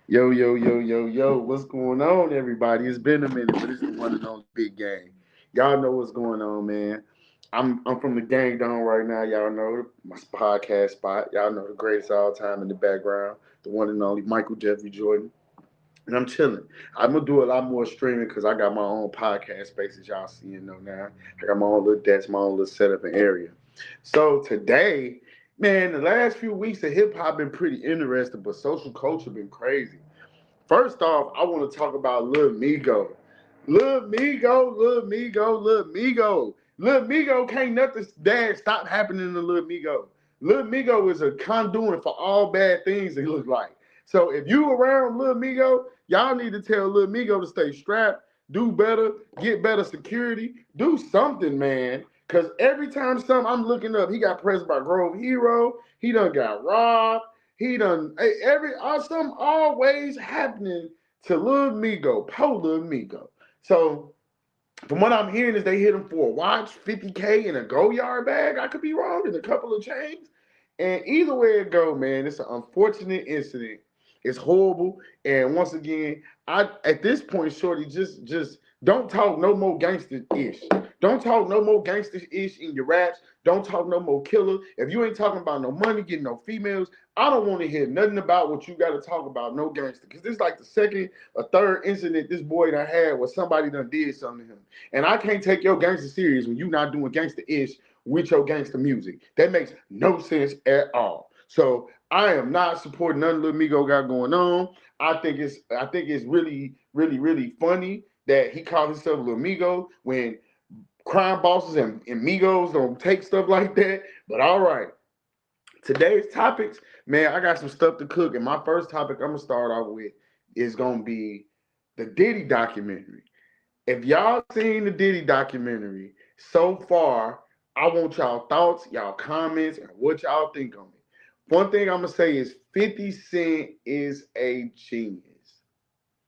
Yo, yo, yo, yo, yo, what's going on, everybody? It's been a minute, but it's the one and only Big Gang. Y'all know what's going on, man. I'm from the gang down right now. Y'all know my podcast spot. Y'all know the greatest of all time in the background, the one and only Michael Jeffrey Jordan. And I'm chilling. I'm gonna do a lot more streaming because I got my own podcast spaces. Y'all see and know now. I got my own little desk, my own little setup and area. So today, man, the last few weeks of hip hop been pretty interesting, but social culture been crazy. First off, I want to talk about Lil Migo. Lil Migo, Lil Migo, Lil Migo. Lil Migo can't nothing bad stop happening to Lil Migo. Lil Migo is a conduit for all bad things, it looks like. So if you around Lil Migo, y'all need to tell Lil Migo to stay strapped, do better, get better security, do something, man. Cause every time I'm looking up, he got pressed by Grove Hero, he done got robbed, he done some always happening to Lil Migo, poor Lil Migo. So from what I'm hearing is they hit him for a watch, 50K in a go yard bag. I could be wrong, in a couple of chains. And either way it go, man, it's an unfortunate incident. It's horrible. And once again, I at this point, Shorty, just don't talk no more gangster ish. Don't talk no more gangster ish in your raps. Don't talk no more killer. If you ain't talking about no money, getting no females, I don't want to hear nothing about what you got to talk about, no gangster. Because this is like the second or third incident this boy done had where somebody done did something to him. And I can't take your gangster serious when you not doing gangster ish with your gangster music. That makes no sense at all. So I am not supporting nothing Lil Migo got going on. I think it's really, really, really funny that he called himself Lil Migo when crime bosses and Migos don't take stuff like that. But all right. Today's topics, man, I got some stuff to cook. And my first topic I'm gonna start off with is gonna be the Diddy documentary. If y'all seen the Diddy documentary so far, I want y'all thoughts, y'all comments, and what y'all think on it. One thing I'm gonna say is 50 Cent is a genius.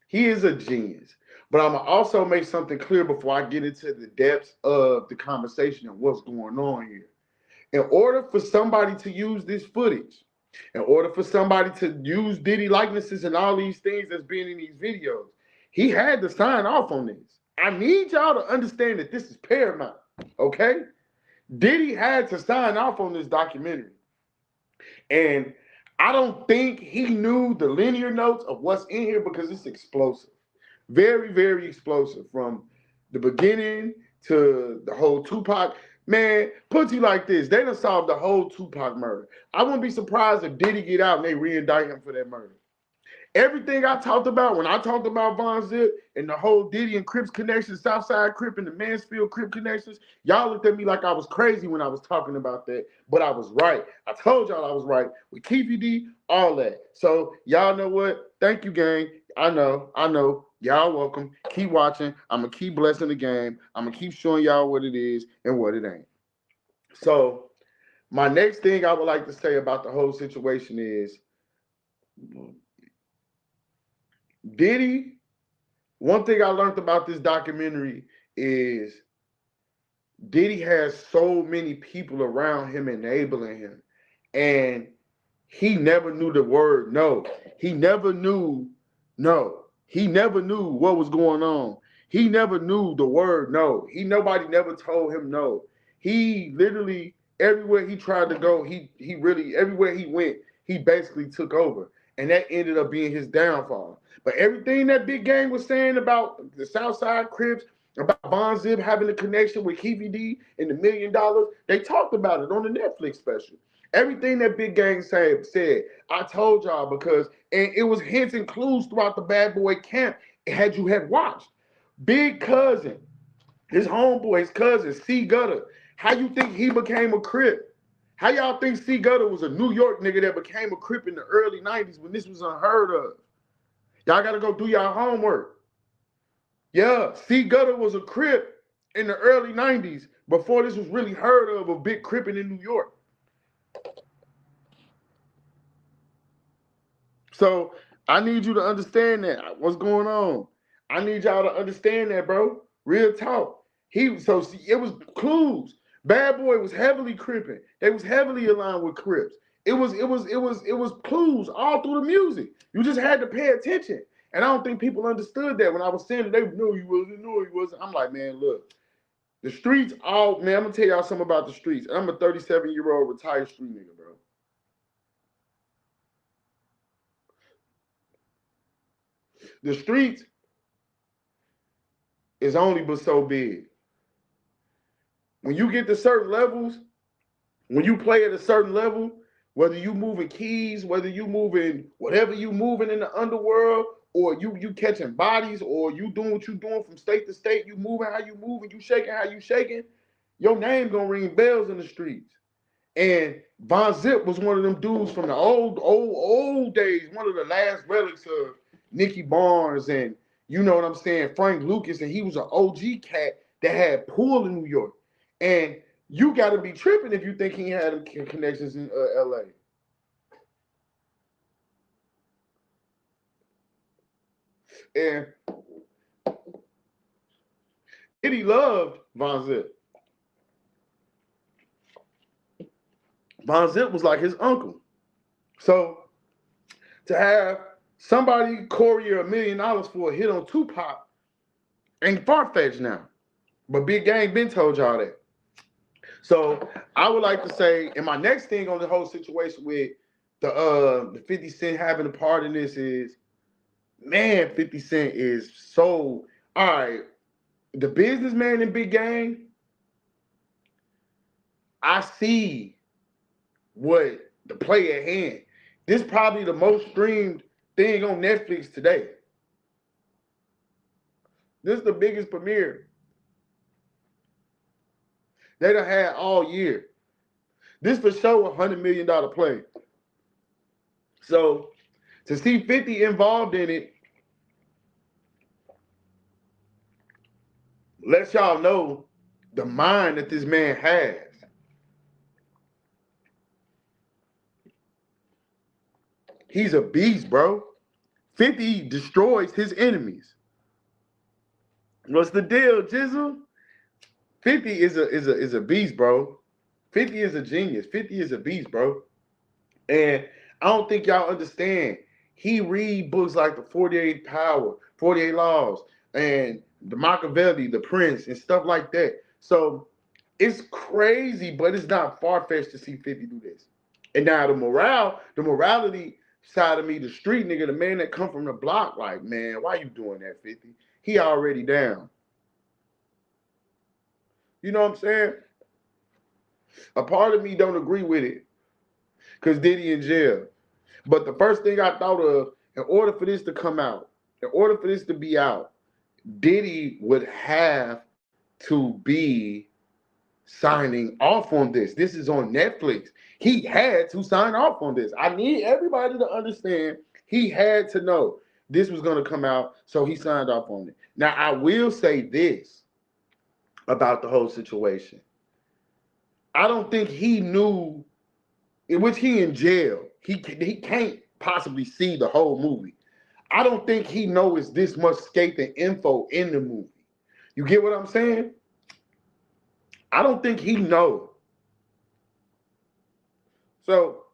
He is a genius. But I'm gonna also make something clear before I get into the depths of the conversation and what's going on here. In order for somebody to use this footage, in order for somebody to use Diddy likenesses and all these things that's being in these videos, he had to sign off on this. I need y'all to understand that this is paramount, okay? Diddy had to sign off on this documentary. And I don't think he knew the linear notes of what's in here because it's explosive. Very, very explosive from the beginning to the whole Tupac. Man, put you like this. They done solved the whole Tupac murder. I wouldn't be surprised if Diddy get out and they re-indict him for that murder. Everything I talked about when I talked about Von Zip and the whole Diddy and Crips connection, Southside Crip and the Mansfield Crip connections, y'all looked at me like I was crazy when I was talking about that, but I was right. I told y'all I was right with Keefy D, all that. So y'all know what? Thank you, gang. I know. Y'all welcome. Keep watching. I'm gonna keep blessing the game. I'm gonna keep showing y'all what it is and what it ain't. So my next thing I would like to say about the whole situation is Diddy, one thing I learned about this documentary is Diddy has so many people around him enabling him. And he never knew the word no. He never knew no. He never knew what was going on. He never knew the word no. Nobody never told him no. He literally everywhere he tried to go, he really everywhere he went, he basically took over. And that ended up being his downfall. But everything that Big Gang was saying about the Southside Crips, about Von Zip having a connection with Keefy D and the $1 million, they talked about it on the Netflix special. Everything that Big Gang said, I told y'all because, and it was hints and clues throughout the Bad Boy camp had you had watched. Big Cousin, his homeboy, his cousin, C Gutter, how you think he became a Crip? How y'all think C Gutter was a New York nigga that became a Crip in the early 90s when this was unheard of? Y'all gotta go do y'all homework. Yeah, C Gutter was a Crip in the early 90s before this was really heard of a big Crippin' in New York. So I need you to understand that. What's going on? I need y'all to understand that, bro. Real talk. It was clues. Bad Boy was heavily Crippin'. They was heavily aligned with Crips. it was clues all through the music. You just had to pay attention. And I don't think people understood that when I was saying it, they knew he wasn't, knew he wasn't. I'm like, man, look, the streets, all man, I'm gonna tell y'all something about the streets. I'm a 37-year-old retired street nigga, bro. The streets is only but so big. When you get to certain levels, when you play at a certain level, whether you moving keys, whether you moving whatever you moving in the underworld, or you catching bodies, or you doing what you doing from state to state, you moving how you moving, you shaking how you shaking, your name gonna ring bells in the streets. And Von Zip was one of them dudes from the old days, one of the last relics of Nicky Barnes and you know what I'm saying, Frank Lucas, and he was an OG cat that had pool in New York. And you got to be tripping if you think he had connections in LA. And Diddy loved Von Zip. Von Zip was like his uncle. So to have somebody courier $1 million for a hit on Tupac ain't far-fetched now. But Big Gang been told y'all that. So I would like to say, and my next thing on the whole situation with the 50 Cent having a part in this is, man, 50 Cent is so, all right, the businessman in Big Gang, I see what the play at hand. This probably the most streamed thing on Netflix today. This is the biggest premiere they done had all year. This for sure $100 million play. So to see 50 involved in it lets y'all know the mind that this man has. He's a beast, bro. 50 destroys his enemies. What's the deal, Jizzle? 50 is a beast, bro. 50 is a genius. 50 is a beast, bro. And I don't think y'all understand. He read books like the 48 Power, 48 Laws, and the Machiavelli, the Prince, and stuff like that. So it's crazy, but it's not far-fetched to see 50 do this. And now the morality side of me, the street nigga, the man that come from the block, like, man, why you doing that, 50? He already down. You know what I'm saying? A part of me don't agree with it because Diddy in jail. But the first thing I thought of, in order for this to come out, in order for this to be out, Diddy would have to be signing off on this. This is on Netflix. He had to sign off on this. I need everybody to understand he had to know this was going to come out, so he signed off on it. Now, I will say this about the whole situation. I don't think he knew, in which he in jail. He can't possibly see the whole movie. I don't think he knows this much scathing info in the movie. You get what I'm saying? I don't think he knows. So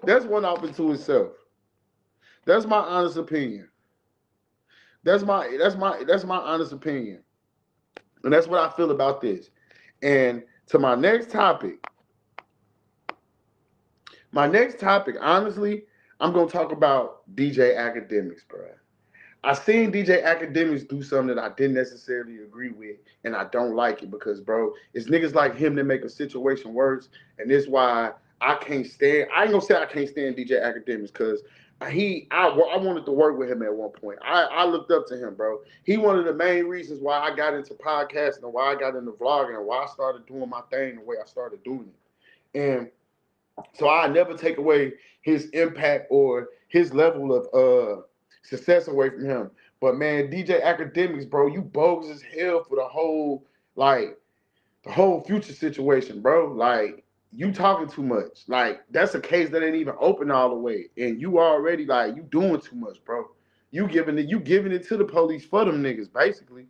that's one off into itself. That's my honest opinion. That's my honest opinion. And that's what I feel about this. And to my next topic, honestly, I'm going to talk about DJ Akademiks, bro. I seen DJ Akademiks do something that I didn't necessarily agree with, and I don't like it because, bro, it's niggas like him that make a situation worse, and this why I can't stand. I ain't gonna say I can't stand DJ Akademiks because I wanted to work with him at one point. I looked up to him, bro. He one of the main reasons why I got into podcasting and why I got into vlogging and why I started doing my thing the way I started doing it, and so I never take away his impact or his level of success away from him. But man, DJ Akademiks, bro, you bogus as hell for the whole future situation, bro. Like, you talking too much. Like, that's a case that ain't even open all the way. And you already, like, you doing too much, bro. You giving it to the police for them niggas, basically.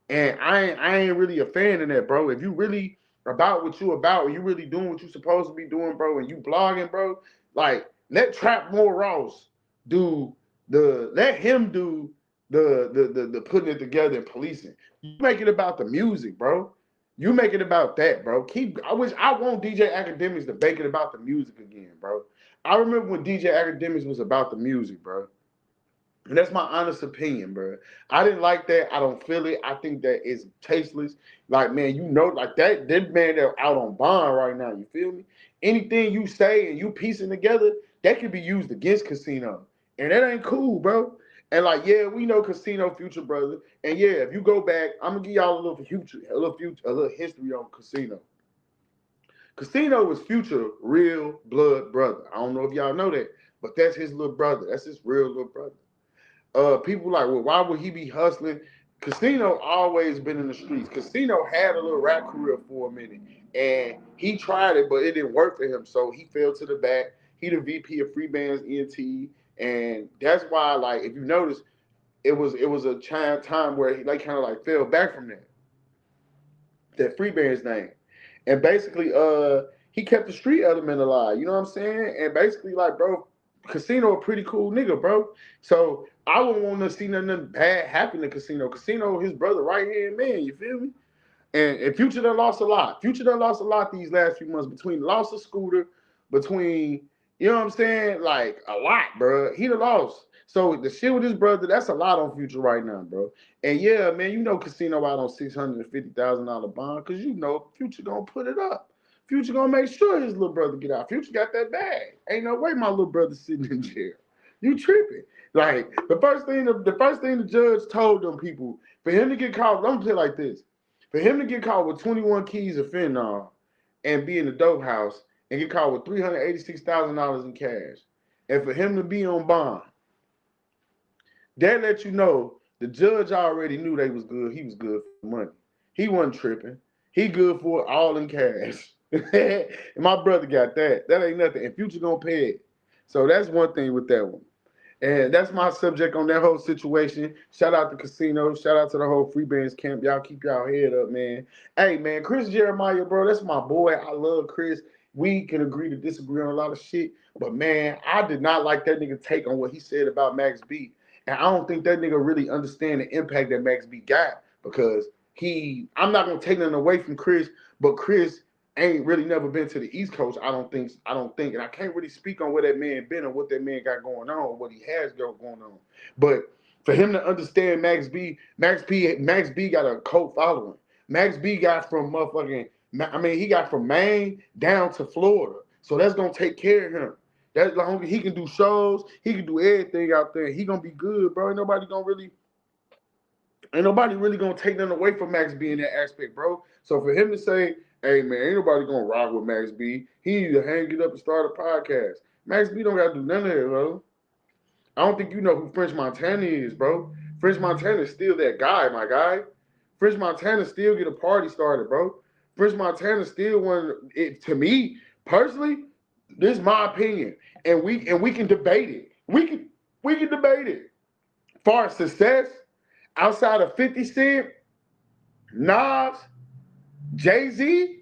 And I ain't really a fan of that, bro. If you really about what you about, and you really doing what you supposed to be doing, bro, and you blogging, bro, like let Trap More Ross do let him do the putting it together and policing. You make it about the music, bro. You make it about that, bro. I want DJ Akademiks to make it about the music again, bro. I remember when DJ Akademiks was about the music, bro. And that's my honest opinion, bro. I didn't like that. I don't feel it. I think that it's tasteless. Like, man, you know, like that man that out on bond right now, you feel me? Anything you say and you piecing together, that could be used against Casino. And that ain't cool, bro. And like, yeah, we know Casino Future, brother. And yeah, if you go back, I'm gonna give y'all a little history on Casino. Casino was Future real blood brother. I don't know if y'all know that, but that's his little brother. That's his real little brother. People like, well, why would he be hustling? Casino always been in the streets. Casino had a little rap career for a minute, and he tried it, but it didn't work for him. So he fell to the back. He the VP of Free Bands ENT, and that's why, like, if you notice, it was a time where he like kind of like fell back from that Free Bands name, and basically, he kept the street element alive. You know what I'm saying? And basically, like, bro, Casino a pretty cool nigga, bro. So I wouldn't want to see nothing bad happen to Casino. Casino, his brother, right hand man. You feel me? And Future done lost a lot. Future done lost a lot these last few months between the loss of Scooter, between, you know what I'm saying? Like, a lot, bro. He done lost. So the shit with his brother, that's a lot on Future right now, bro. And yeah, man, you know Casino out on $650,000 bond because you know Future gonna put it up. Future gonna make sure his little brother get out. Future got that bag. Ain't no way my little brother sitting in jail. You tripping? Like the first thing the judge told them people for him to get caught. Let me play like this. For him to get caught with 21 keys of fentanyl and be in the dope house and get caught with $386,000 in cash, and for him to be on bond, that let you know the judge already knew they was good. He was good for money. He wasn't tripping. He good for it all in cash. And my brother got that. That ain't nothing. And Future gonna pay it. So that's one thing with that one. And that's my subject on that whole situation. Shout out to Casino. Shout out to the whole Free Bands camp. Y'all keep y'all head up, man. Hey, man, Chris Jeremiah, bro, that's my boy. I love Chris. We can agree to disagree on a lot of shit. But, man, I did not like that nigga take on what he said about Max B. And I don't think that nigga really understand the impact that Max B got because I'm not going to take nothing away from Chris, but Chris ain't really never been to the East Coast. I don't think, and I can't really speak on where that man been or what that man got going on, what he has got going on. But for him to understand Max B got a cult following. Max B got from he got from Maine down to Florida, so that's gonna take care of him. That's long he can do shows, he can do everything out there. He gonna be good, bro. Ain't nobody really gonna take nothing away from Max B in that aspect, bro. So for him to say, hey man, ain't nobody gonna rock with Max B. He need to hang it up and start a podcast. Max B don't gotta do none of that, bro. I don't think you know who French Montana is, bro. French Montana is still that guy, my guy. French Montana still get a party started, bro. French Montana still to me, personally, this is my opinion. And we can debate it. We can debate it. Far as success, outside of 50 Cent, Nas, Jay-Z,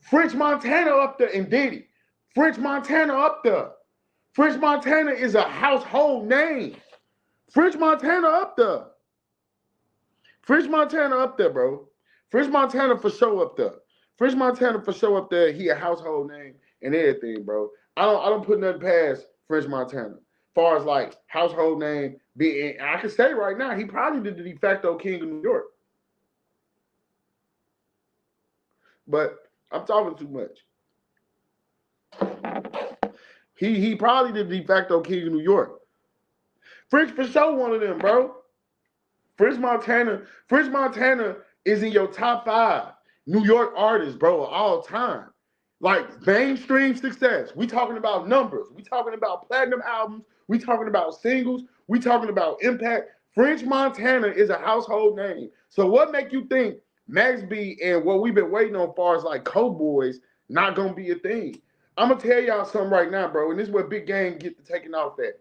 French Montana up there, and Diddy. French Montana up there. French Montana is a household name. French Montana up there. French Montana up there, bro. French Montana for sure up there. French Montana for sure up there. He a household name and everything, bro. I don't put nothing past French Montana. Far as like household name being, I can say right now, he probably the de facto king of New York. But I'm talking too much. He probably the de facto king of New York. French for sure one of them, bro. French Montana is in your top 5 New York artists, bro, of all time. Like mainstream success. We talking about numbers. We talking about platinum albums. We talking about singles. We talking about impact. French Montana is a household name. So what make you think Max B and what we've been waiting on far as like Cowboys not gonna be a thing? I'm gonna tell y'all something right now, bro, and this is where Big Gang get to taking off that.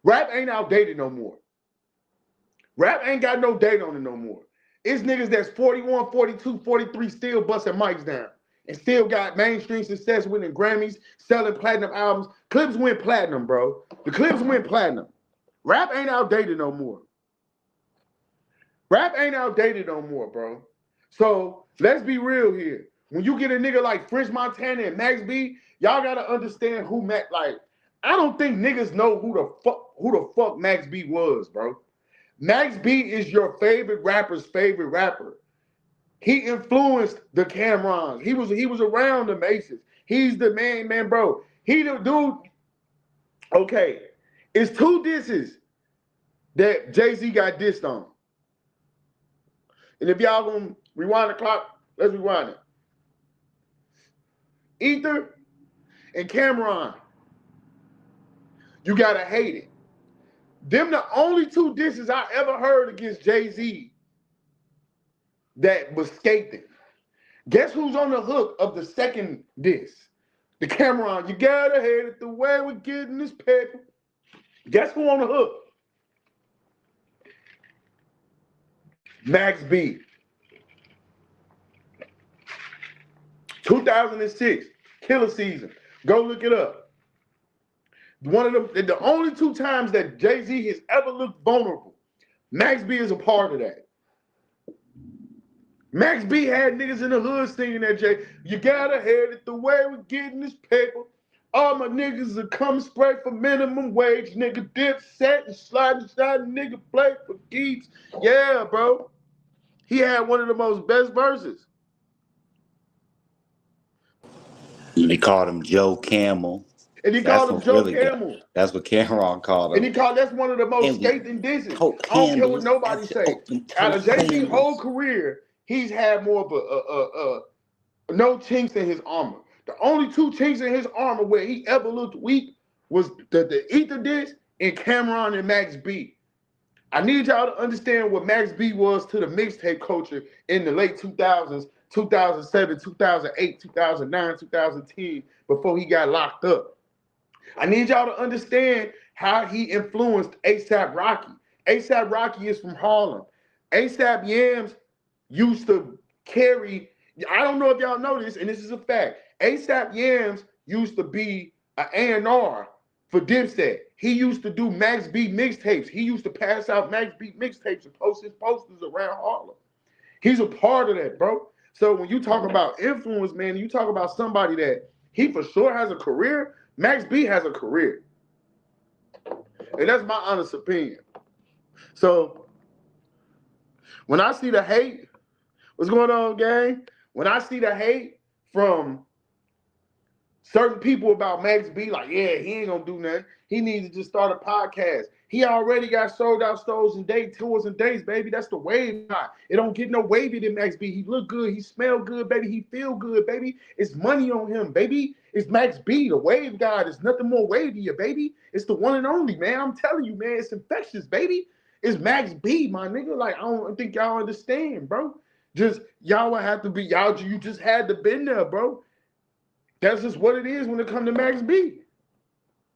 Rap ain't outdated no more. Rap ain't got no date on it no more. It's niggas that's 41, 42, 43 still busting mics down and still got mainstream success, winning Grammys, selling platinum albums. Clips went platinum, bro. The Clips went platinum. Rap ain't outdated no more. Rap ain't outdated no more, bro. So let's be real here. When you get a nigga like French Montana and Max B, y'all gotta understand who Max. Like, I don't think niggas know who the fuck Max B was, bro. Max B is your favorite rapper's favorite rapper. He influenced the Cam'rons. He was around the Masons. He's the man, bro. He the dude. Okay, it's two disses that Jay-Z got dissed on. And if y'all gonna rewind the clock, let's rewind it. Ether and Cam'ron. You gotta hate it. Them the only two disses I ever heard against Jay-Z that was scathing. Guess who's on the hook of the second diss? The Cam'ron. You gotta hate it the way we're getting this paper. Guess who on the hook? Max B. 2006, Killer Season. Go look it up. One of the only two times that Jay-Z has ever looked vulnerable. Max B is a part of that. Max B had niggas in the hood singing that Jay. You gotta hate it the way we're getting this paper. All my niggas are come spray for minimum wage. Nigga dip set and sliding shot. Nigga play for geeks. Yeah, bro. He had one of the most best verses. They called him Joe Camel. And he called him Joe Camel. That's what Cam'ron called him. And that's one of the most scathing disses. I don't care what nobody say. Out of Jay-Z's whole career, he's had more of no chinks in his armor. The only two chinks in his armor where he ever looked weak was the Ether diss and Cam'ron and Max B. I need y'all to understand what Max B was to the mixtape culture in the late 2000s, 2007, 2008, 2009, 2010, before he got locked up. I need y'all to understand how he influenced A$AP Rocky. A$AP Rocky is from Harlem. A$AP Yams used to carry, I don't know if y'all know this, and this is a fact. A$AP Yams used to be an A&R for Dipset. He used to do Max B mixtapes. He used to pass out Max B mixtapes and post his posters around Harlem. He's a part of that, bro. So when you talk about influence, man, you talk about somebody that he for sure has a career, Max B has a career. And that's my honest opinion. So when I see the hate, what's going on, gang? When I see the hate from certain people about Max B, like, yeah, he ain't gonna do nothing. He needs to just start a podcast. He already got sold out tours and days, baby. That's the wave guy. It don't get no wavy than Max B. He look good. He smell good, baby. He feel good, baby. It's money on him, baby. It's Max B, the wave guy. There's nothing more wavier, baby. It's the one and only, man. I'm telling you, man. It's infectious, baby. It's Max B, my nigga. Like, I don't think y'all understand, bro. Just, y'all would have to be, you just had to been there, bro. That's just what it is when it comes to Max B.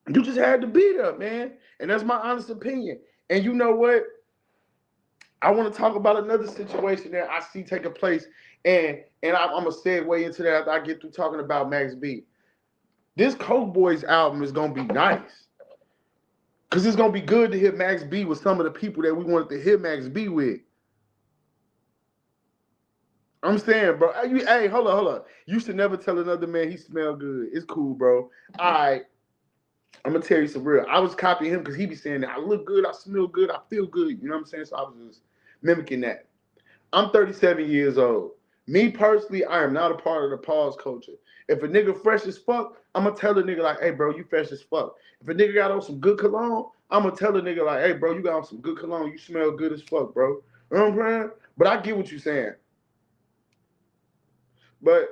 You just had to be there, man. And that's my honest opinion. And you know what? I want to talk about another situation that I see taking place. And I'm going to segue into that after I get through talking about Max B. This Coke Boys album is going to be nice. Because it's going to be good to hear Max B with some of the people that we wanted to hear Max B with. I'm saying, bro. Hey, hold on. You should never tell another man he smell good. It's cool, bro. All right. I'm going to tell you some real. I was copying him because he be saying that I look good, I smell good, I feel good. You know what I'm saying? So I was just mimicking that. I'm 37 years old. Me personally, I am not a part of the pause culture. If a nigga fresh as fuck, I'm going to tell a nigga like, hey, bro, you fresh as fuck. If a nigga got on some good cologne, I'm going to tell a nigga like, hey, bro, you got on some good cologne. You smell good as fuck, bro. You know what I'm saying? But I get what you're saying. But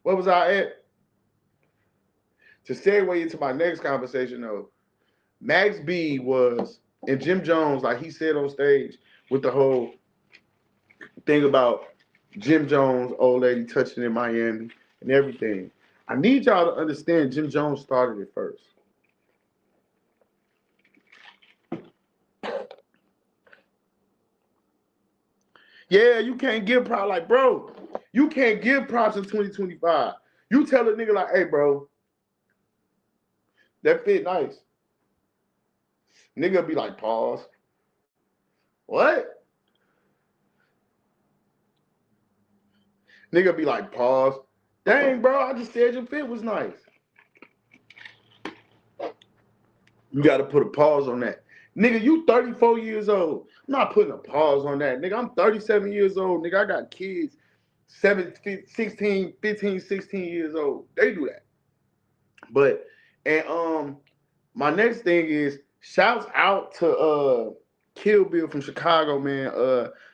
what was I at? To segue into my next conversation, though, Max B was, and Jim Jones, like he said on stage with the whole thing about Jim Jones, old lady touching in Miami and everything. I need y'all to understand Jim Jones started it first. Yeah, you can't give props. Like, bro, you can't give props in 2025. You tell a nigga like, hey, bro, that fit nice. Nigga be like, pause. What? Nigga be like, pause. Dang, bro, I just said your fit was nice. You got to put a pause on that. Nigga, you 34 years old. I'm not putting a pause on that. Nigga, I'm 37 years old. Nigga, I got kids 16, 15, 16 years old. They do that. But, and my next thing is shouts out to Kill Bill from Chicago, man.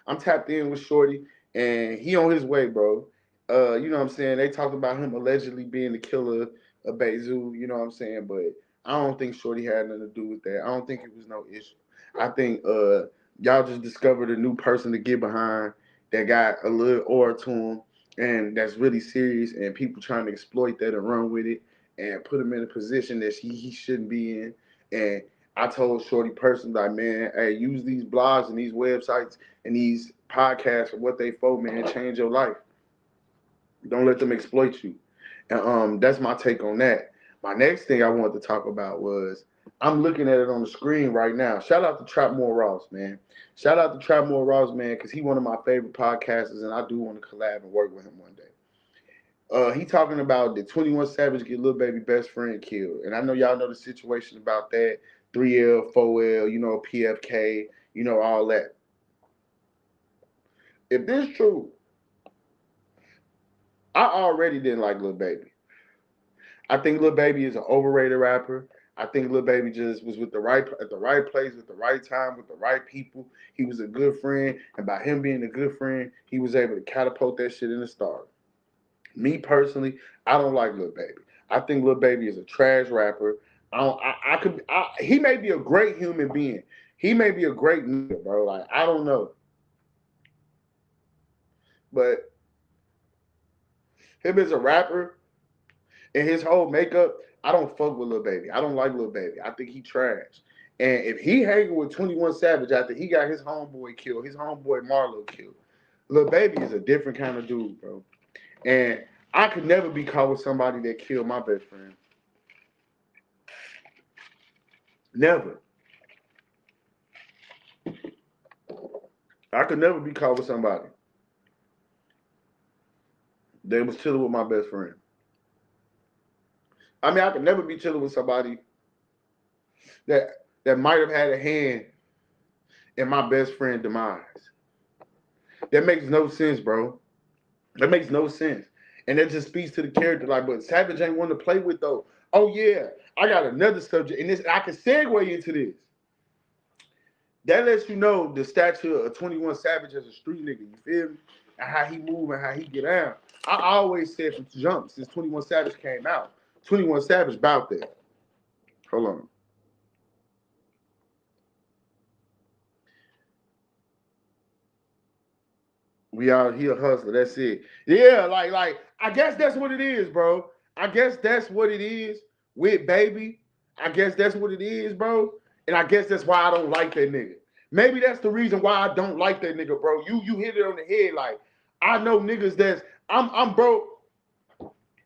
I'm tapped in with Shorty, and he on his way, bro. You know what I'm saying? They talked about him allegedly being the killer of Bezu, you know what I'm saying? But I don't think Shorty had nothing to do with that. I don't think it was no issue. I think y'all just discovered a new person to get behind that got a little aura to him, and that's really serious, and people trying to exploit that and run with it and put him in a position that he shouldn't be in. And I told Shorty personally, like, man, hey, use these blogs and these websites and these podcasts for what they for, man. Change your life. Don't let them exploit you. And that's my take on that. My next thing I wanted to talk about was I'm looking at it on the screen right now. Shout out to Trapmore Ross, man. Shout out to Trapmore Ross, man, because he's one of my favorite podcasters, and I do want to collab and work with him one day. He talking about the 21 Savage get Lil Baby best friend killed. And I know y'all know the situation about that. 3L, 4L, you know, PFK, you know, all that. If this true, I already didn't like Lil Baby. I think Lil Baby is an overrated rapper. I think Lil Baby just was with the right at the right place, with the right time, with the right people. He was a good friend, and by him being a good friend, he was able to catapult that shit in the stars. Me personally, I don't like Lil Baby. I think Lil Baby is a trash rapper. He may be a great human being. He may be a great nigga, bro. Like, I don't know. But him as a rapper and his whole makeup, I don't fuck with Lil Baby. I don't like Lil Baby. I think he trash. And if he hanging with 21 Savage after he got his homeboy killed, his homeboy Marlo killed, Lil Baby is a different kind of dude, bro. And I could never be caught with somebody that killed my best friend. Never. I could never be caught with somebody that was chilling with my best friend. I mean, I could never be chilling with somebody that might have had a hand in my best friend demise. That makes no sense, bro. That makes no sense. And that just speaks to the character. Like, but Savage ain't one to play with though. Oh yeah, I got another subject, and this I can segue into this. That lets you know the stature of 21 Savage as a street nigga. You feel me? And how he move and how he get out. I always said from jump since 21 Savage came out, 21 Savage about that. Hold on. We out here hustler. That's it. Yeah, like I guess that's what it is, bro. I guess that's what it is with Baby. I guess that's what it is, bro. And I guess that's why I don't like that nigga. Maybe that's the reason why I don't like that nigga, bro. You hit it on the head. Like, I know niggas that's I'm bro.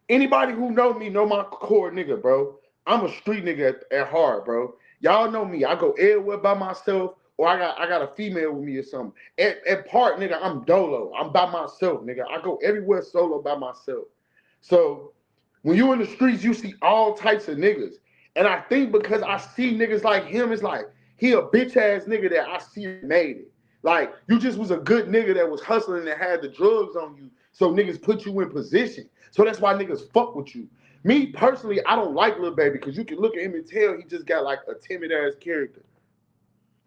Anybody who know me know my core nigga, bro. I'm a street nigga at heart, bro. Y'all know me. I go everywhere by myself, or I got a female with me or something. At part, nigga, I'm dolo. I'm by myself, nigga. I go everywhere solo by myself. So when you in the streets, you see all types of niggas. And I think because I see niggas like him, it's like he a bitch ass nigga that I see made it. Like, you just was a good nigga that was hustling and had the drugs on you. So niggas put you in position. So that's why niggas fuck with you. Me personally, I don't like Lil Baby because you can look at him and tell he just got like a timid ass character.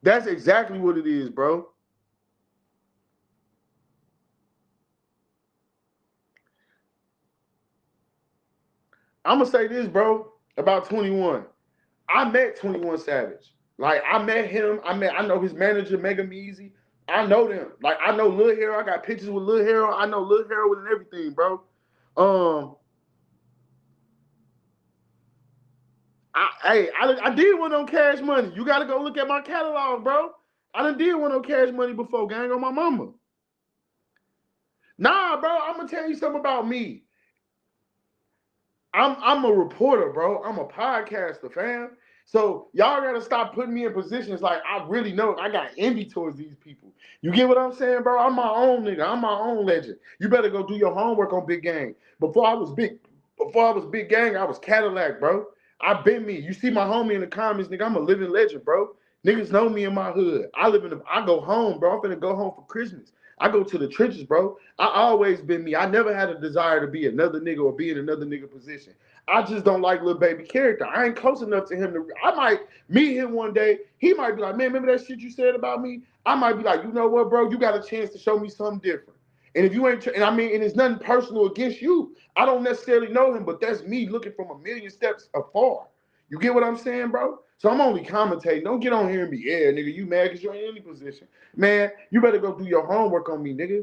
That's exactly what it is, bro. I'm gonna say this, bro, about 21. I met 21 Savage. Like, I met him. I know his manager, Mega Meezy. I know them. Like, I know Lil Hero. I got pictures with Lil Hero. I know Lil Hero and everything, bro. Um, I did one on Cash Money. You gotta go look at my catalog, bro. I done did one on Cash Money before, gang, on my mama. Nah, bro, I'm gonna tell you something about me. I'm a reporter, bro. I'm a podcaster, fam. So y'all gotta stop putting me in positions like I really know I got envy towards these people. You get what I'm saying, bro? I'm my own nigga. I'm my own legend. You better go do your homework on Big Gang. Before I was Big Gang, I was Cadillac, bro. I been me. You see my homie in the comments, nigga. I'm a living legend, bro. Niggas know me in my hood. I go home, bro. I'm finna go home for Christmas. I go to the trenches, bro. I always been me. I never had a desire to be another nigga or be in another nigga position. I just don't like Lil Baby character. I ain't close enough to him to. I might meet him one day. He might be like, man, remember that shit you said about me? I might be like, you know what, bro? You got a chance to show me something different. And if you ain't, and I mean, and it's nothing personal against you. I don't necessarily know him, but that's me looking from a million steps afar. You get what I'm saying, bro? So I'm only commentating. Don't get on here and be, yeah, nigga, you mad because you ain't in any position. Man, you better go do your homework on me, nigga.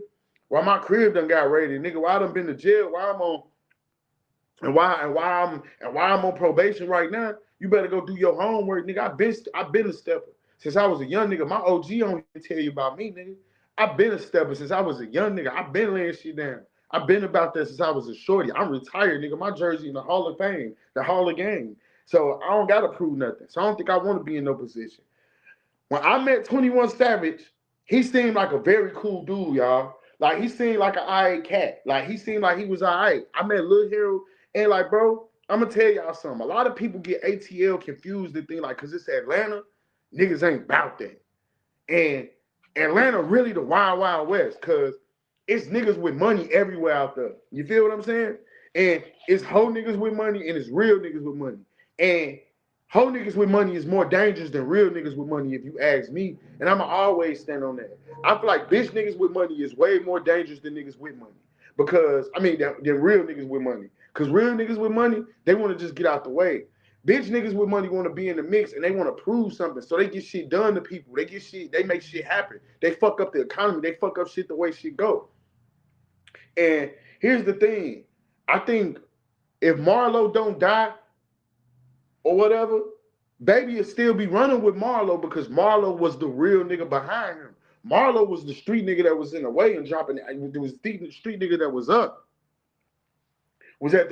Why my crib done got raided, nigga? Why I done been to jail? Why I'm on why I'm on probation right now? You better go do your homework, nigga. I've been a stepper since I was a young nigga. My OG on here tell you about me, nigga. I've been a stepper since I was a young nigga. I've been laying shit down. I've been about that since I was a shorty. I'm retired, nigga. My jersey in the Hall of Fame, the Hall of Game. So I don't gotta prove nothing. So I don't think I want to be in no position. When I met 21 Savage, he seemed like a very cool dude, y'all. Like he seemed like an alright cat. Like he seemed like he was alright. I met Lil Hero and like, bro, I'm gonna tell y'all something. A lot of people get ATL confused and think like, cause it's Atlanta, niggas ain't about that. And Atlanta really the wild, wild west, cause it's niggas with money everywhere out there. You feel what I'm saying? And it's hoe niggas with money and it's real niggas with money. And hoe niggas with money is more dangerous than real niggas with money, if you ask me. And I'ma always stand on that. I feel like bitch niggas with money is way more dangerous than niggas with money. Because I mean than real niggas with money. Because real niggas with money, they want to just get out the way. Bitch niggas with money want to be in the mix and they want to prove something. So they get shit done to people. They make shit happen. They fuck up the economy. They fuck up shit the way shit go. And here's the thing. I think if Marlo don't die or whatever, Baby will still be running with Marlo because Marlo was the real nigga behind him. Marlo was the street nigga that was in the way and dropping. It was the street nigga that was up.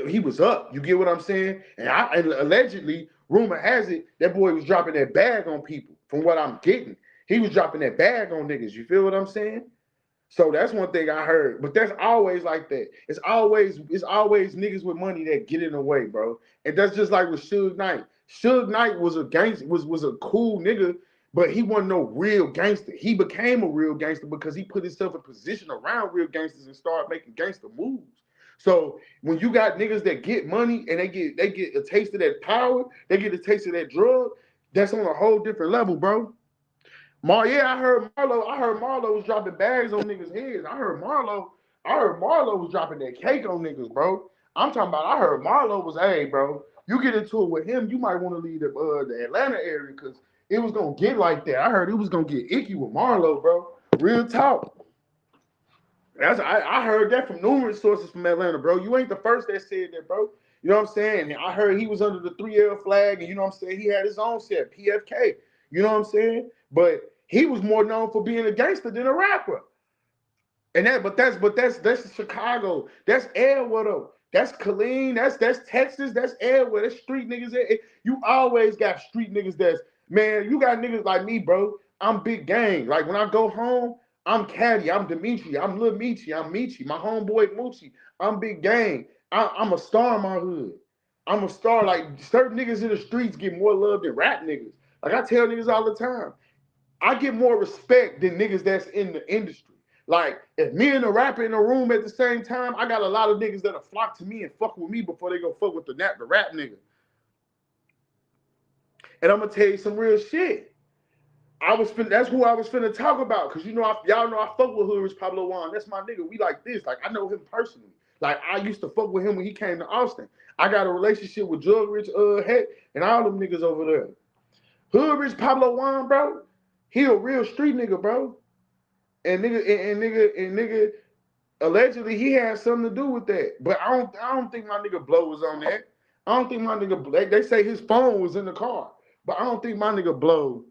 He was up. You get what I'm saying? And allegedly, rumor has it that boy was dropping that bag on people. From what I'm getting, he was dropping that bag on niggas. You feel what I'm saying? So that's one thing I heard. But that's always like that. It's always niggas with money that get in the way, bro. And that's just like with Suge Knight. Suge Knight was a gangster, was a cool nigga, but he wasn't no real gangster. He became a real gangster because he put himself in position around real gangsters and started making gangster moves. So when you got niggas that get money and they get a taste of that power, they get a taste of that drug, that's on a whole different level, bro. Yeah, I heard Marlo was dropping bags on niggas' heads. I heard Marlo was dropping that cake on niggas, bro. I'm talking about. I heard Marlo was, hey, bro. You get into it with him, you might want to leave the Atlanta area because it was gonna get like that. I heard it was gonna get icky with Marlo, bro. Real talk. I heard that from numerous sources from Atlanta, bro. You ain't the first that said that, bro. You know what I'm saying? I heard he was under the 3L flag, and you know what I'm saying? He had his own set, PFK. You know what I'm saying? But he was more known for being a gangster than a rapper. And that's Chicago. That's Elwood though. That's Killeen. That's Texas. That's Elwood. That's street niggas. You always got street niggas. You got niggas like me, bro. I'm big gang. Like when I go home, I'm Caddy. I'm Dimitri. I'm Lil Michi. I'm Michi. My homeboy Moochie. I'm big gang. I'm a star in my hood. I'm a star. Like certain niggas in the streets get more love than rap niggas. Like I tell niggas all the time. I get more respect than niggas that's in the industry. Like, if me and the rapper in the room at the same time, I got a lot of niggas that'll flock to me and fuck with me before they go fuck with the rap nigga. And I'm gonna tell you some real shit. That's who I was finna talk about. Cause y'all know I fuck with Hood Rich Pablo Juan. That's my nigga. We like this. Like, I know him personally. Like, I used to fuck with him when he came to Austin. I got a relationship with Drug Rich Heck and all them niggas over there. Hood Rich Pablo Juan, bro. He a real street nigga, bro. And nigga, allegedly he had something to do with that. But I don't think my nigga Blow was on that. I don't think my nigga they say his phone was in the car, but I don't think my nigga Blow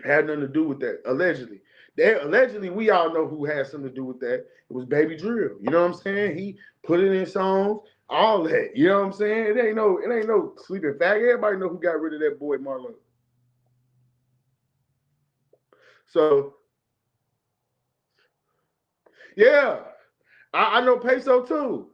had nothing to do with that, allegedly. Allegedly, we all know who had something to do with that. It was Baby Drill. You know what I'm saying? He put it in songs, all that. You know what I'm saying? It ain't no sleeping fag. Everybody know who got rid of that boy Marlo. So yeah, I know Peso too.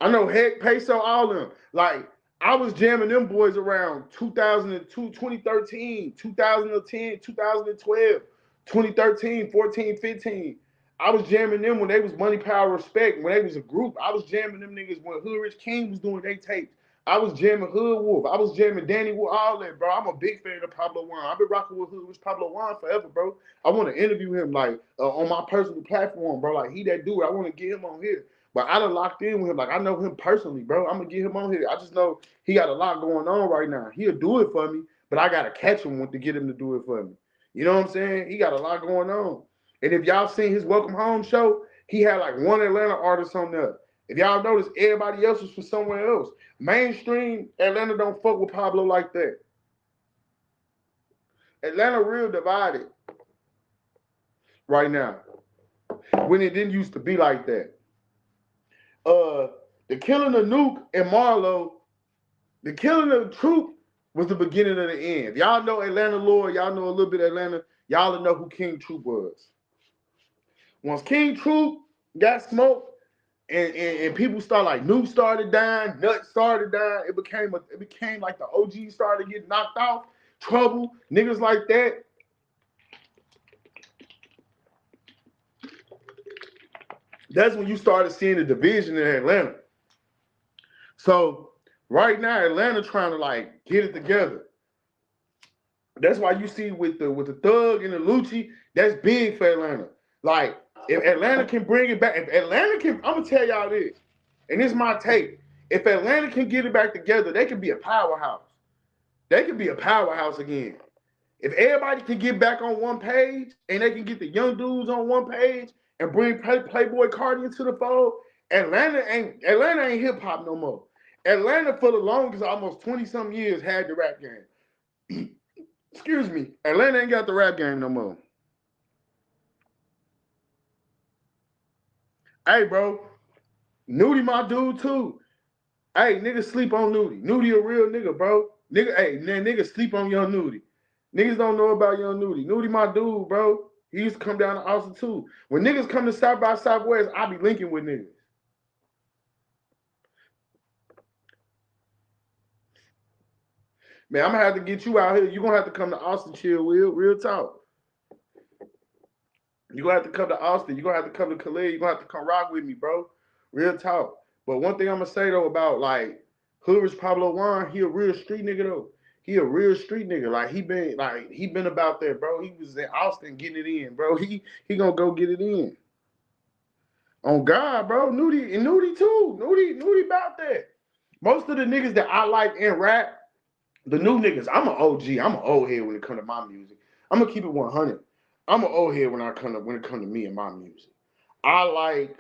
I know Heck, Peso, all of them. Like, I was jamming them boys around 2002, 2013, 2010, 2012, 2013, 14, 15. I was jamming them when they was Money, Power, Respect, when they was a group. I was jamming them niggas when Hood Rich King was doing their tapes. I was jamming Hood Wolf. I was jamming Danny Wolf, all that, bro. I'm a big fan of Pablo Juan. I've been rocking with Hood Rich Pablo Juan forever, bro. I want to interview him, like, on my personal platform, bro. Like, he that dude. I want to get him on here. But I done locked in with him. Like, I know him personally, bro. I'm going to get him on here. I just know he got a lot going on right now. He'll do it for me, but I got to catch him to get him to do it for me. You know what I'm saying? He got a lot going on. And if y'all seen his Welcome Home show, he had like one Atlanta artist on there. If y'all notice, everybody else was from somewhere else. Mainstream Atlanta don't fuck with Pablo like that. Atlanta real divided right now, when it didn't used to be like that. The killing of Nuke and Marlo, the killing of Troop was the beginning of the end. Y'all know Atlanta lore, y'all know a little bit of Atlanta, y'all know who King Troop was. Once King Troop got smoked, and people started, like, Nuke started dying, Nut started dying, it became like the OG started getting knocked off, Trouble, niggas like that. That's when you started seeing the division in Atlanta. So right now, Atlanta trying to, like, get it together. That's why you see with the Thug and the Lucci, that's big for Atlanta. Like, if Atlanta can bring it back, if Atlanta can, I'm gonna tell y'all this, and this is my take. If Atlanta can get it back together, they can be a powerhouse. They can be a powerhouse again. If everybody can get back on one page and they can get the young dudes on one page and bring Playboy Cardi into the fold, Atlanta ain't hip hop no more. Atlanta for the longest, almost 20-some years, had the rap game. Excuse me, Atlanta ain't got the rap game no more. Hey, bro, Nudie my dude too. Hey, niggas sleep on Nudie. Nudie a real nigga, bro. Niggas sleep on Young Nudie. Niggas don't know about Young Nudie. Nudie my dude, bro. He used to come down to Austin too. When niggas come to South by Southwest, I be linking with niggas. Man, I'm gonna have to get you out here. You gonna have to come to Austin, chill, Will. Real talk. You gonna have to come to Austin. You gonna have to come to Khalid. You gonna have to come rock with me, bro. Real talk. But one thing I'm gonna say though about, like, Hood Rich Pablo Juan, he a real street nigga though. He a real street nigga. Like, he been about that, bro. He was in Austin getting it in, bro. He gonna go get it in. On God, bro. Nudie too. Nudie about that. Most of the niggas that I like in rap, the new niggas, I'm an OG. I'm an old head when it comes to my music. I'm gonna keep it 100. I'm an old head when it comes to me and my music. I like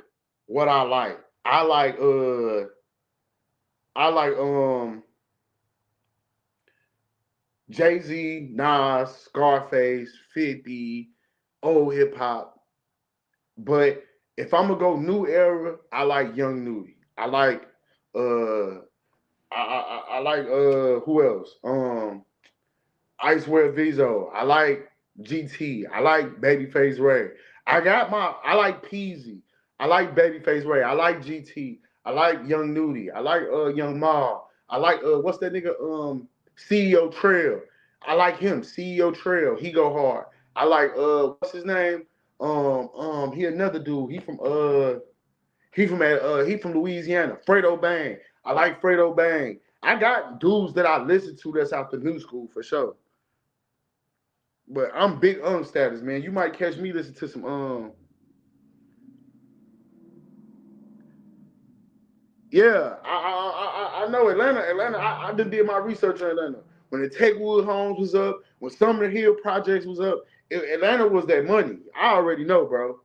what I like. I like Jay-Z, Nas, Scarface, 50, old hip hop. But if I'm gonna go new era, I like Young Nudie. I like I like who else? Icewear Vizo. I like GT. I like Babyface Ray. I like Peasy. I like Babyface Ray. I like GT. I like Young Nudie. I like Young Ma. I like what's that nigga? CEO Trail. I like him. CEO Trail. He go hard. I like what's his name? He another dude. He from Louisiana. Fredo Bang. I like Fredo Bang. I got dudes that I listen to that's out the new school for sure. But I'm big status, man. You might catch me listen to some yeah. I know Atlanta. I done did my research on Atlanta. When the Techwood Homes was up, when Summer Hill Projects was up, Atlanta was that money. I already know, bro.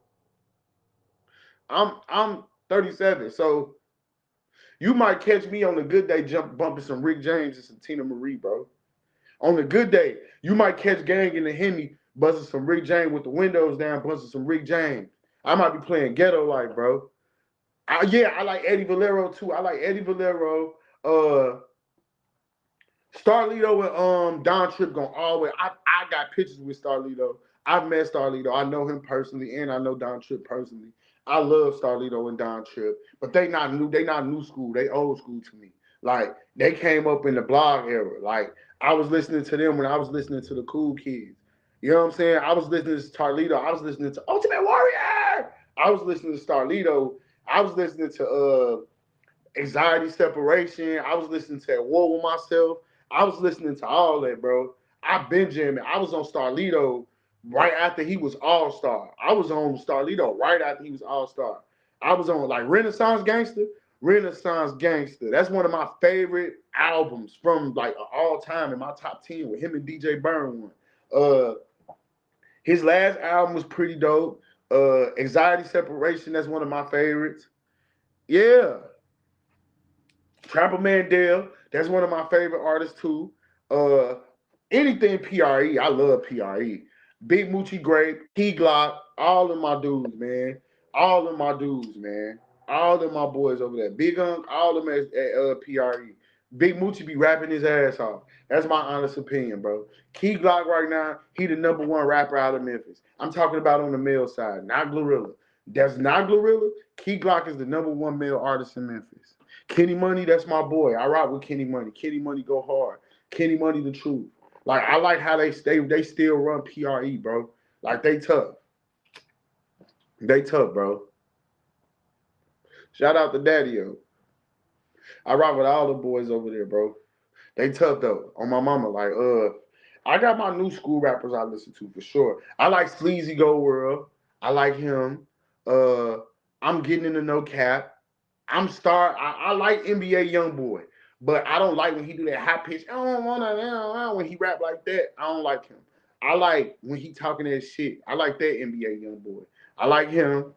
I'm 37, so you might catch me on a good day bumping some Rick James and some Tina Marie, bro. On a good day, you might catch Gang in the Hemi busting some Rick James with the windows down, busting some Rick James. I might be playing ghetto like, bro. Yeah, I like Eddie Valero too. I like Eddie Valero. Uh, Starlito and Don Tripp going always. I got pictures with Starlito. I've met Starlito. I know him personally, and I know Don Tripp personally. I love Starlito and Don Tripp, but they not new. They not new school. They old school to me. Like they came up in the blog era. Like I was listening to them when I was listening to the Cool Kids. You know what I'm saying? I was listening to Starlito. I was listening to Ultimate Warrior. I was listening to Starlito. I was listening to Anxiety Separation. I was listening to At War with Myself. I was listening to all that, bro. I've been jamming. I was on Starlito right after he was All Star. I was on Starlito right after he was All Star. I was on like Renaissance Gangster. Renaissance Gangster. That's one of my favorite albums from like all time in my top 10 with him and DJ Burn one. Uh, his last album was pretty dope. Anxiety Separation, that's one of my favorites. Yeah. Trapper Mandel, that's one of my favorite artists too. Uh, Anything PRE, I love PRE. Big Moochie Grape, Key Glock, all of my dudes, man. All of my dudes, man. All of my boys over there. Big Unk, all of them at PRE. Big Moochie be rapping his ass off. That's my honest opinion, bro. Key Glock right now, he the number one rapper out of Memphis. I'm talking about on the male side, not Glorilla. That's not Glorilla. Key Glock is the number one male artist in Memphis. Kenny Money, that's my boy. I rock with Kenny Money. Kenny Money go hard. Kenny Money the truth. Like I like how they still run PRE, bro. Like they tough. They tough, bro. Shout out to Daddy-O. I rock with all the boys over there, bro. They tough though. On my mama, like I got my new school rappers I listen to for sure. I like Sleazy Go World. I like him. Uh I'm getting into No Cap. I like NBA YoungBoy, but I don't like when he do that high pitch. I don't wanna when he rap like that. I don't like him. I like when he talking that shit. I like that NBA YoungBoy. I like him.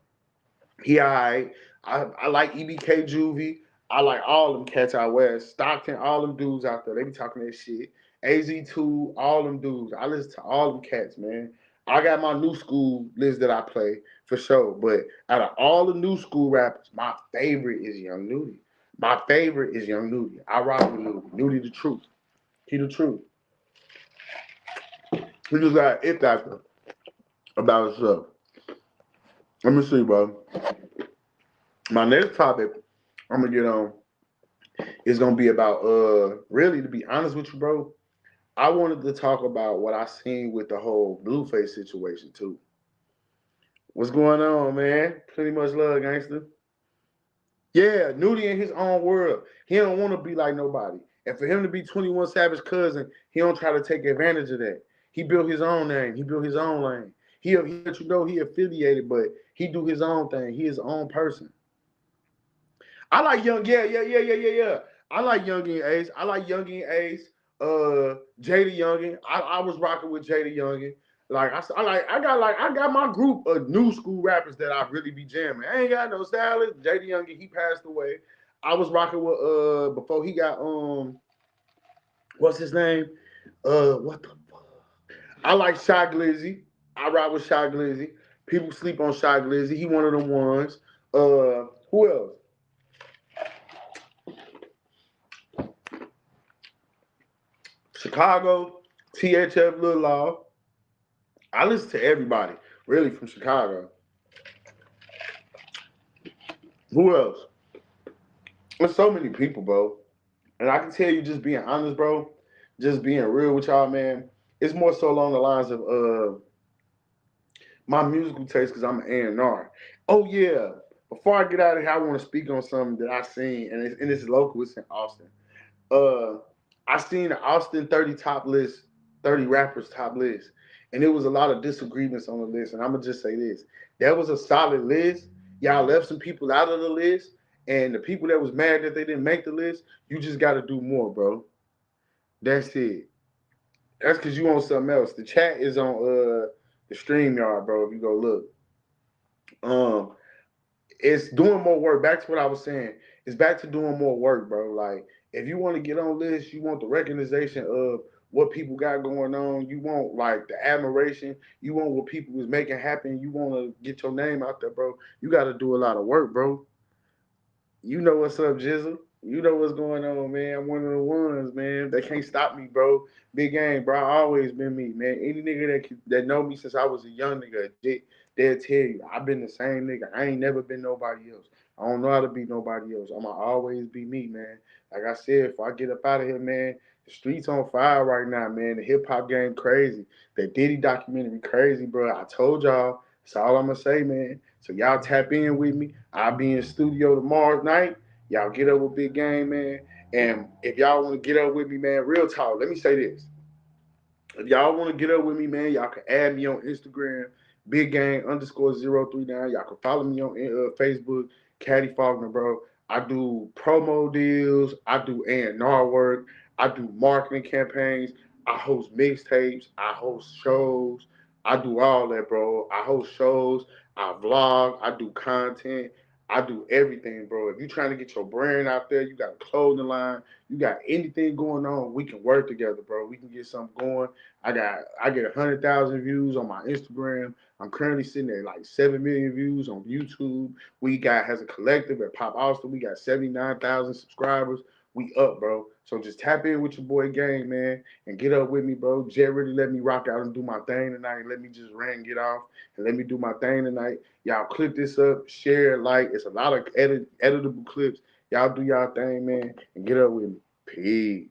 He alright. I like EBK Juvie. I like all them cats out west. Stockton, all them dudes out there. They be talking that shit. AZ2, all them dudes. I listen to all them cats, man. I got my new school list that I play for sure. But out of all the new school rappers, my favorite is Young Nudy. My favorite is Young Nudy. I rock with Nudy. Nudy the truth. He the truth. He just got it factor about himself. Let me see, bro. My next topic I'm gonna get on is gonna be about really to be honest with you, bro. I wanted to talk about what I seen with the whole Blueface situation too. What's going on, man? Plenty much love, gangster. Yeah, Nudie in his own world. He don't want to be like nobody. And for him to be 21 Savage cousin, he don't try to take advantage of that. He built his own name. He built his own lane. He let you know he affiliated, but he do his own thing. He his own person. I like Young, yeah. I like Youngin Ace. I like Youngin Ace. Jada Youngin. I was rocking with Jada Youngin. Like I got my group of new school rappers that I really be jamming. I ain't got no stylist. Jada Youngin, he passed away. I was rocking with before he got what's his name? What the fuck? I like Shy Glizzy. I rock with Shy Glizzy. People sleep on Shy Glizzy. He one of them ones. Who else? Chicago, THF Lil Law. I listen to everybody, really, from Chicago. Who else? There's so many people, bro. And I can tell you, just being honest, bro, just being real with y'all, man, it's more so along the lines of my musical taste because I'm an A&R. Oh, yeah. Before I get out of here, I want to speak on something that I seen, and it's local. It's in Austin. uh I seen the Austin 30 top list, 30 rappers top list, and it was a lot of disagreements on the list. And I'm gonna just say this: that was a solid list. Y'all left some people out of the list, and the people that was mad that they didn't make the list, you just got to do more, bro. That's it. That's because you on something else. The chat is on the StreamYard, bro. If you go look, um, it's doing more work. Back to what I was saying. It's back to doing more work, bro. Like if you want to get on lists, you want the recognition of what people got going on. You want like the admiration. You want what people is making happen. You want to get your name out there, bro. You got to do a lot of work, bro. You know what's up, Jizzle. You know what's going on, man. I'm one of the ones, man. They can't stop me, bro. Big game, bro. I always been me, man. Any nigga that know me since I was a young nigga, they'll tell you I've been the same nigga. I ain't never been nobody else. I don't know how to be nobody else. I'ma always be me, man. Like I said, if I get up out of here, man, the streets on fire right now, man. The hip hop game crazy. The Diddy documentary crazy, bro. I told y'all. That's all I'ma say, man. So y'all tap in with me. I'll be in studio tomorrow night. Y'all get up with Big Game, man. And if y'all want to get up with me, man, real talk, let me say this. If y'all want to get up with me, man, y'all can add me on Instagram, Big Gang _039. Y'all can follow me on Facebook, Caddy Faulkner, bro. I do promo deals. I do A&R work. I do marketing campaigns. I host mixtapes. I host shows. I do all that, bro. I host shows. I vlog. I do content. I do everything, bro. If you're trying to get your brand out there, you got a clothing line, you got anything going on, we can work together, bro. We can get something going. I get 100,000 views on my Instagram. I'm currently sitting at like 7 million views on YouTube. We got as a collective at Pop Austin. We got 79,000 subscribers. We up, bro. So just tap in with your boy Gang, man, and get up with me, bro. Jet really let me rock out and do my thing tonight. Let me just ran get off and let me do my thing tonight. Y'all clip this up, share, like. It's a lot of editable clips. Y'all do y'all thing, man, and get up with me. Peace.